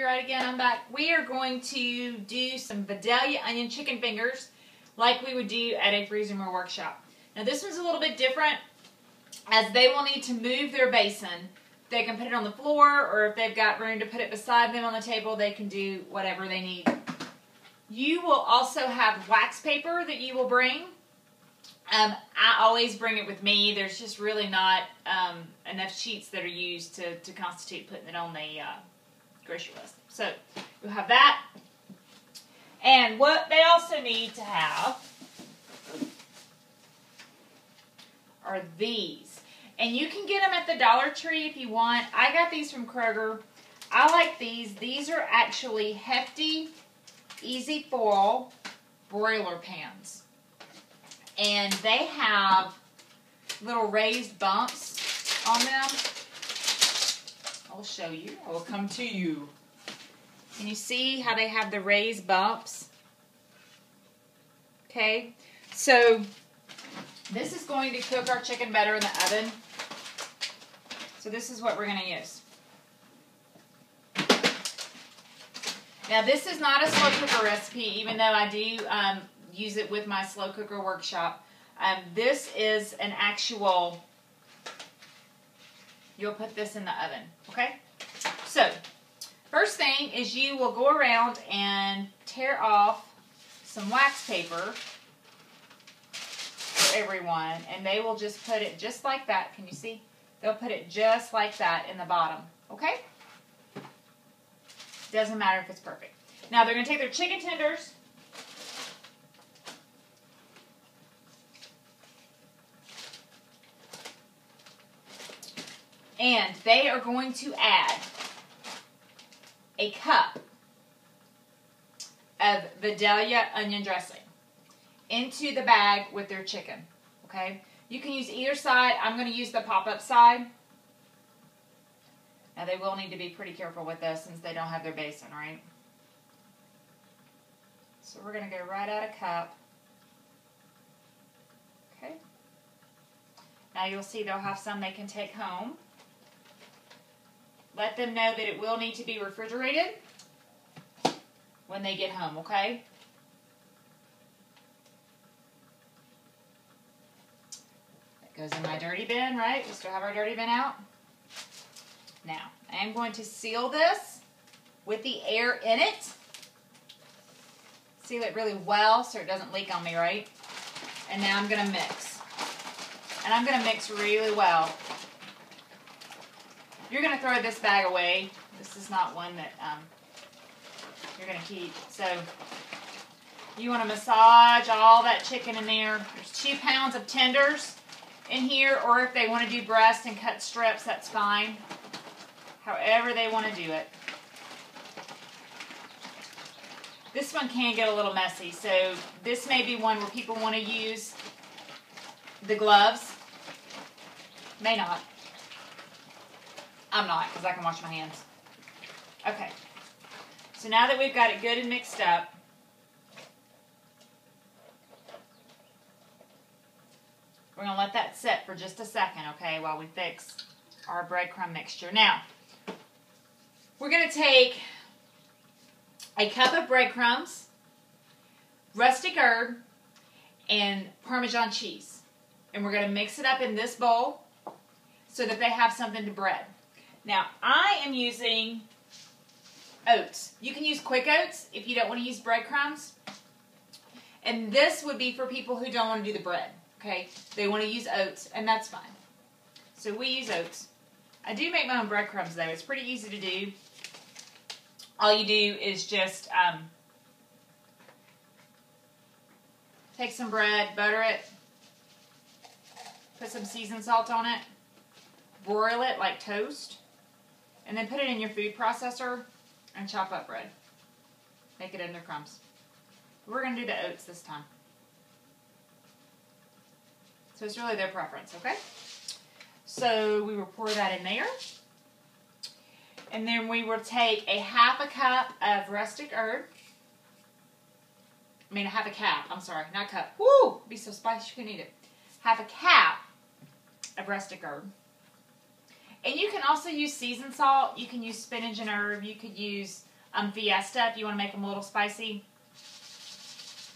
Wright again. I'm back. We are going to do some Vidalia Onion Chicken Fingers like we would do at a freezer more workshop. Now this one's a little bit different as they will need to move their basin. They can put it on the floor, or if they've got room to put it beside them on the table, they can do whatever they need. You will also have wax paper that you will bring. I always bring it with me. There's just really not enough sheets that are used to constitute putting it on the grocery list. So you'll have that. And what they also need to have are these. And you can get them at the Dollar Tree if you want. I got these from Kroger. I like these. These are actually hefty, easy foil broiler pans. And they have little raised bumps on them. I'll show you. I will come to you. Can you see how they have the raised bumps? Okay. So this is going to cook our chicken better in the oven. So this is what we're going to use. Now this is not a slow cooker recipe, even though I do use it with my slow cooker workshop. This is an actual, you'll put this in the oven, okay? So, first thing is you will go around and tear off some wax paper for everyone, and they will just put it just like that. Can you see? They'll put it just like that in the bottom, okay? Doesn't matter if it's perfect. Now they're going to take their chicken tenders, and they are going to add a cup of Vidalia onion dressing into the bag with their chicken, okay? You can use either side. I'm going to use the pop-up side. Now they will need to be pretty careful with this since they don't have their basin, right? So we're going to go right out a cup. Okay. Now you'll see they'll have some they can take home. Let them know that it will need to be refrigerated when they get home, okay? That goes in my dirty bin, right? We still have our dirty bin out. Now, I am going to seal this with the air in it. Seal it really well so it doesn't leak on me, right? And now I'm going to mix. And I'm going to mix really well. You're going to throw this bag away. This is not one that you're going to keep. So you want to massage all that chicken in there. There's 2 pounds of tenders in here, or if they want to do breast and cut strips, that's fine. However they want to do it. This one can get a little messy, so this may be one where people want to use the gloves. May not. I'm not, because I can wash my hands. Okay. So now that we've got it good and mixed up, we're going to let that sit for just a second, okay, while we fix our breadcrumb mixture. Now, we're going to take a cup of breadcrumbs, rustic herb, and Parmesan cheese. And we're going to mix it up in this bowl so that they have something to bread. Now, I am using oats. You can use quick oats if you don't want to use breadcrumbs. And this would be for people who don't want to do the bread, okay? They want to use oats, and that's fine. So we use oats. I do make my own breadcrumbs, though. It's pretty easy to do. All you do is just take some bread, butter it, put some seasoned salt on it, broil it like toast, and then put it in your food processor and chop up bread. Make it into crumbs. We're going to do the oats this time. So it's really their preference, okay? So we will pour that in there. And then we will take a ½ cup of rustic herb. I mean, a ½ cap. I'm sorry, not cup. Woo! It'd be so spicy you couldn't eat it. ½ cap of rustic herb. And you can also use seasoned salt. You can use spinach and herb. You could use Fiesta if you want to make them a little spicy.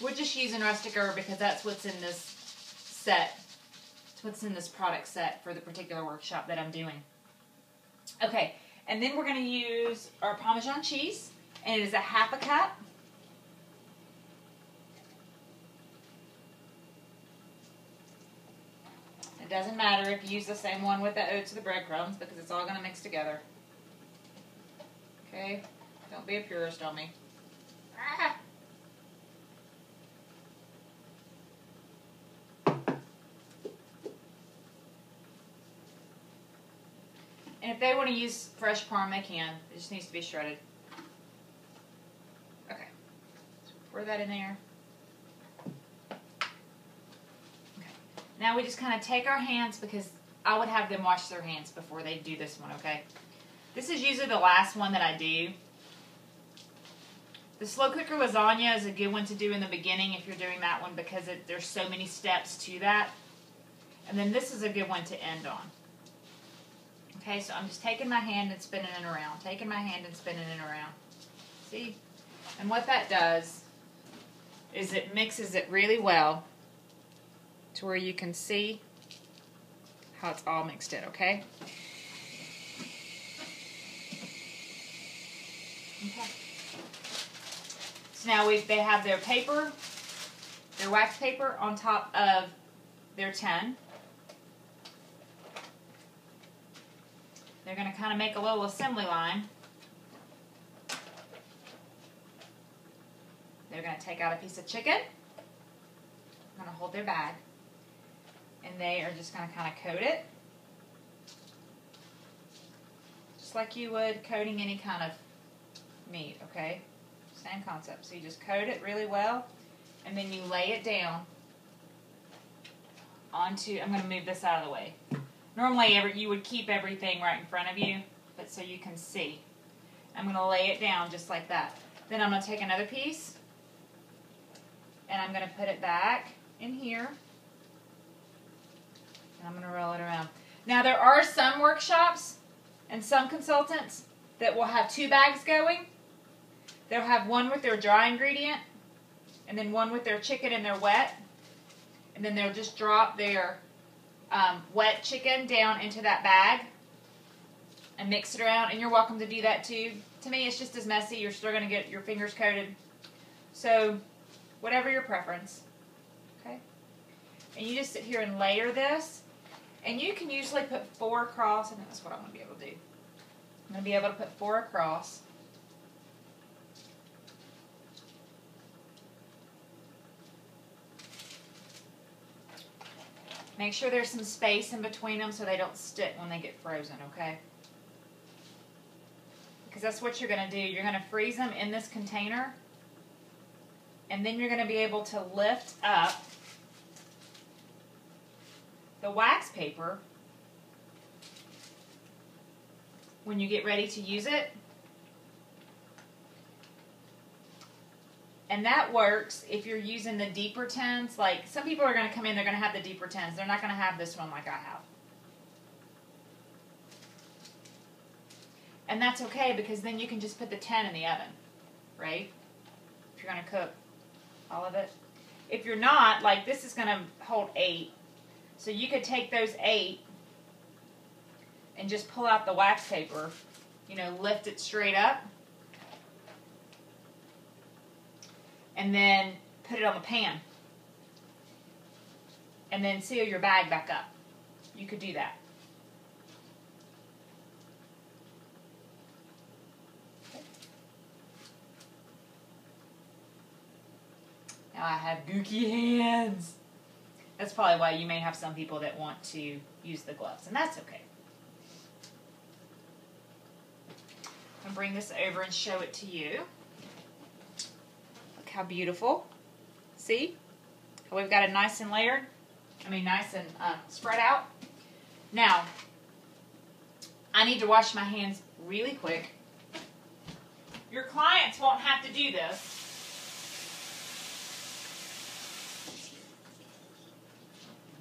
We're just using Rustic herb because that's what's in this set. It's what's in this product set for the particular workshop that I'm doing. Okay, and then we're going to use our Parmesan cheese, and it is a half a cup. It doesn't matter if you use the same one with the oats or the breadcrumbs because it's all going to mix together. Okay, don't be a purist on me. Ah. And if they want to use fresh parm, they can. It just needs to be shredded. Okay. So pour that in there. Okay. Now we just kind of take our hands, because I would have them wash their hands before they do this one, okay? This is usually the last one that I do. The slow cooker lasagna is a good one to do in the beginning if you're doing that one, because there's so many steps to that. And then this is a good one to end on. Okay, so I'm just taking my hand and spinning it around. Taking my hand and spinning it around. See? And what that does is it mixes it really well to where you can see how it's all mixed in, okay? Okay. So now they have their paper, their wax paper on top of their tin. They're going to kind of make a little assembly line. They're going to take out a piece of chicken. I'm going to hold their bag. And they are just going to kind of coat it. Just like you would coating any kind of meat, okay? Same concept. So you just coat it really well. And then you lay it down onto, I'm going to move this out of the way. Normally you would keep everything right in front of you, but so you can see. I'm going to lay it down just like that. Then I'm going to take another piece, and I'm going to put it back in here, and I'm going to roll it around. Now there are some workshops and some consultants that will have 2 bags going. They'll have one with their dry ingredient, and then one with their chicken and their wet, and then they'll just drop their wet chicken down into that bag and mix it around, and you're welcome to do that too. To me, it's just as messy. You're still going to get your fingers coated. So, whatever your preference. Okay? And you just sit here and layer this, and you can usually put 4 across. I think that's what I'm going to be able to do. I'm going to be able to put 4 across. Make sure there's some space in between them so they don't stick when they get frozen, okay? Because that's what you're going to do. You're going to freeze them in this container, and then you're going to be able to lift up the wax paper when you get ready to use it. And that works if you're using the deeper tins. Like, some people are going to come in, they're going to have the deeper tins. They're not going to have this one like I have. And that's okay, because then you can just put the 10 in the oven, right? If you're going to cook all of it. If you're not, like, this is going to hold 8. So you could take those 8 and just pull out the wax paper, you know, lift it straight up, and then put it on the pan. And then seal your bag back up. You could do that. Okay. Now I have gooky hands. That's probably why you may have some people that want to use the gloves, and that's okay. I'll bring this over and show it to you. How beautiful. See? How we've got it nice and layered. Nice and spread out. Now, I need to wash my hands really quick. Your clients won't have to do this.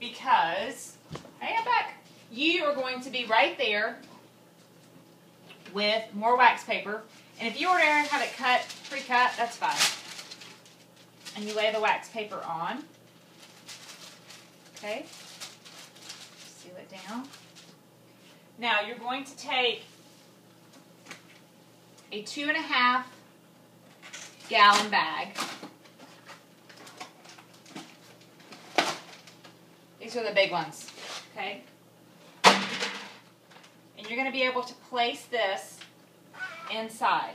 Because, hey, I'm back. You are going to be right there with more wax paper. And if you order and have it cut, pre-cut, that's fine. And you lay the wax paper on. Okay. Seal it down. Now you're going to take a 2.5 gallon bag. These are the big ones. Okay. And you're going to be able to place this inside.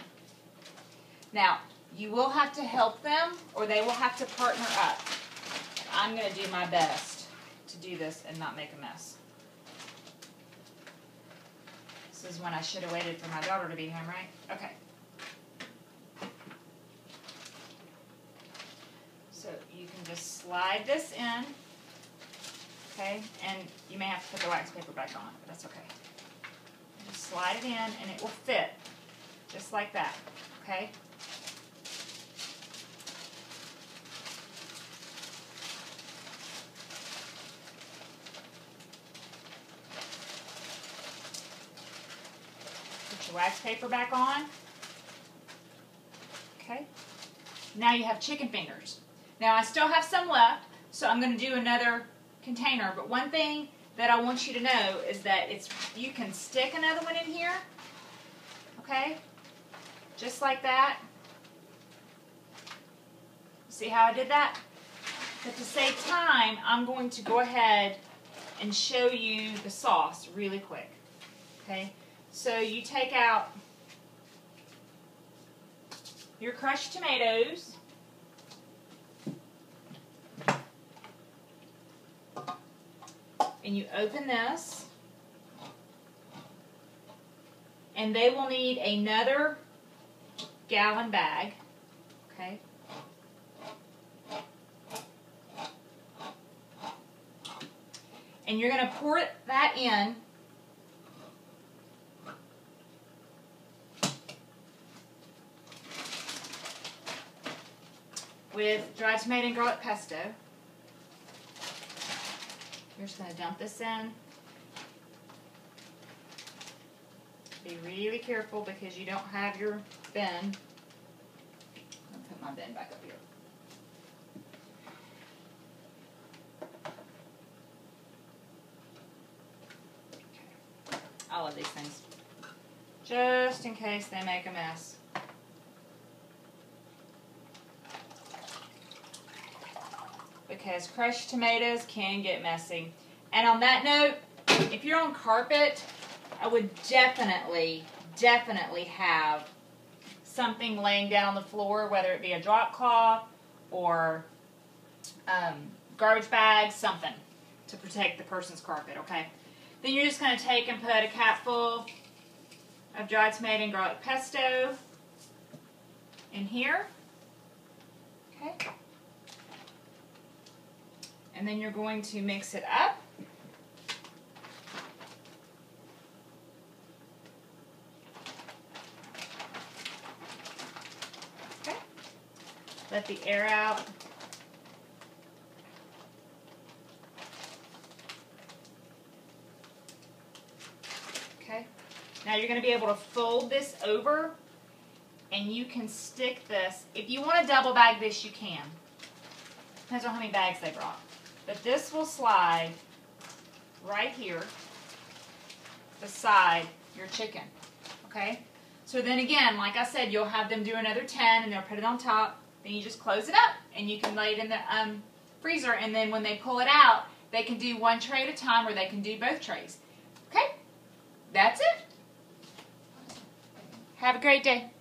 Now, you will have to help them or they will have to partner up. I'm going to do my best to do this and not make a mess. This is when I should have waited for my daughter to be home, right? Okay. So you can just slide this in. Okay, and you may have to put the wax paper back on, but that's okay. Just slide it in and it will fit just like that, okay? Put your wax paper back on. Okay. Now you have chicken fingers. Now I still have some left, so I'm going to do another container, but one thing that I want you to know is that you can stick another one in here, okay, just like that. See how I did that? But to save time, I'm going to go ahead and show you the sauce really quick, okay? So you take out your crushed tomatoes, and you open this, and they will need another gallon bag, okay? And you're going to pour that in with dried tomato and garlic pesto. You're just going to dump this in. Be really careful because you don't have your bin. I'll put my bin back up here. Okay. I love these things. Just in case they make a mess. Because crushed tomatoes can get messy. And on that note, if you're on carpet, I would definitely have something laying down on the floor, whether it be a drop cloth or garbage bag, something to protect the person's carpet, okay? Then you're just going to take and put a capful of dried tomato and garlic pesto in here, okay? And then you're going to mix it up. Okay. Let the air out. Okay. Now you're going to be able to fold this over and you can stick this. If you want to double bag this, you can. Depends on how many bags they brought. But this will slide right here beside your chicken, okay? So then again, like I said, you'll have them do another 10 and they'll put it on top. Then you just close it up and you can lay it in the freezer, and then when they pull it out, they can do one tray at a time or they can do both trays. Okay? That's it. Have a great day.